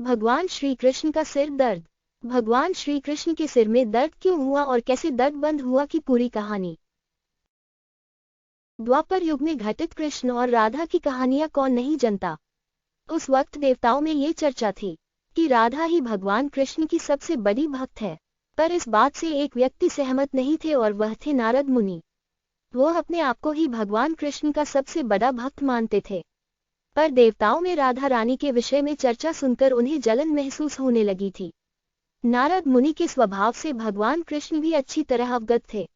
भगवान श्री कृष्ण का सिर दर्द। भगवान श्री कृष्ण के सिर में दर्द क्यों हुआ और कैसे दर्द बंद हुआ की पूरी कहानी। द्वापर युग में घटित कृष्ण और राधा की कहानियां कौन नहीं जानता। उस वक्त देवताओं में ये चर्चा थी कि राधा ही भगवान कृष्ण की सबसे बड़ी भक्त है, पर इस बात से एक व्यक्ति सहमत नहीं थे और वह थे नारद मुनि। वो अपने आप को ही भगवान कृष्ण का सबसे बड़ा भक्त मानते थे, पर देवताओं में राधा रानी के विषय में चर्चा सुनकर उन्हें जलन महसूस होने लगी थी। नारद मुनि के स्वभाव से भगवान कृष्ण भी अच्छी तरह अवगत थे।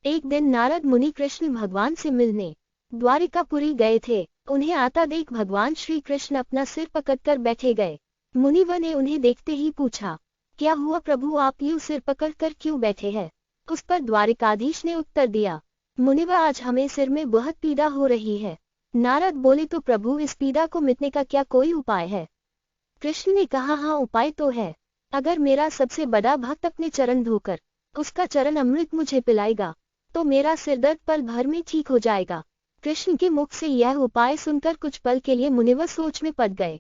एक दिन नारद मुनि कृष्ण भगवान से मिलने द्वारिकापुरी गए थे। उन्हें आता देख भगवान श्री कृष्ण अपना सिर पकड़कर बैठे गए। मुनिवर ने उन्हें देखते ही पूछा, क्या हुआ प्रभु, आप यूं सिर पकड़कर क्यों बैठे हैं? उस पर द्वारिकाधीश ने उत्तर दिया, मुनिवर आज हमें सिर में बहुत पीड़ा हो रही है। नारद बोले, तो प्रभु इस पीड़ा को मिटने का क्या कोई उपाय है? कृष्ण ने कहा, हाँ उपाय तो है। अगर मेरा सबसे बड़ा भक्त अपने चरण धोकर उसका चरण अमृत मुझे पिलाएगा तो मेरा सिरदर्द पल भर में ठीक हो जाएगा। कृष्ण के मुख से यह उपाय सुनकर कुछ पल के लिए मुनिवर सोच में पड़ गए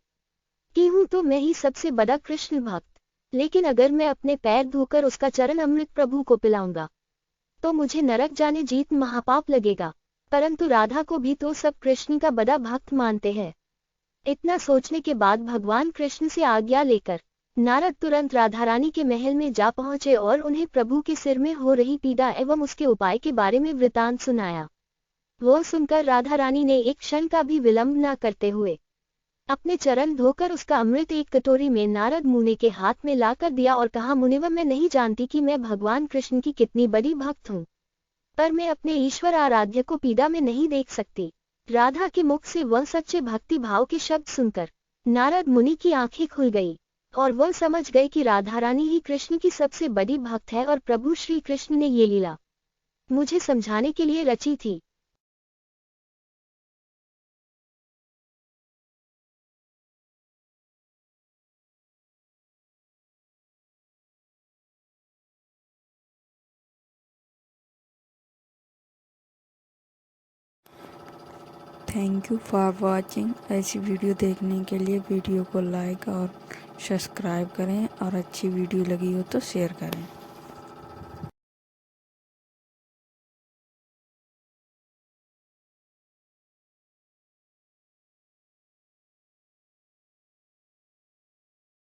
कि हूँ तो मैं ही सबसे बड़ा कृष्ण भक्त, लेकिन अगर मैं अपने पैर धोकर उसका चरण अमृत प्रभु को पिलाऊंगा तो मुझे नरक जाने जीत महापाप लगेगा। परंतु राधा को भी तो सब कृष्ण का बड़ा भक्त मानते हैं। इतना सोचने के बाद भगवान कृष्ण से आज्ञा लेकर नारद तुरंत राधा रानी के महल में जा पहुंचे और उन्हें प्रभु के सिर में हो रही पीड़ा एवं उसके उपाय के बारे में वृतांत सुनाया। वो सुनकर राधा रानी ने एक क्षण का भी विलंब न करते हुए अपने चरण धोकर उसका अमृत एक कटोरी में नारद मुनि के हाथ में लाकर दिया और कहा, मुनिवर मैं नहीं जानती कि मैं भगवान कृष्ण की कितनी बड़ी भक्त हूँ, पर मैं अपने ईश्वर आराध्य को पीड़ा में नहीं देख सकती। राधा के मुख से वह सच्चे भक्ति भाव के शब्द सुनकर नारद मुनि की आंखें खुल गई और वह समझ गए कि राधा रानी ही कृष्ण की सबसे बड़ी भक्त है और प्रभु श्री कृष्ण ने ये लीला मुझे समझाने के लिए रची थी। Thank you for watching. ऐसी वीडियो देखने के लिए वीडियो को लाइक और सब्सक्राइब करें और अच्छी वीडियो लगी हो तो शेयर करें।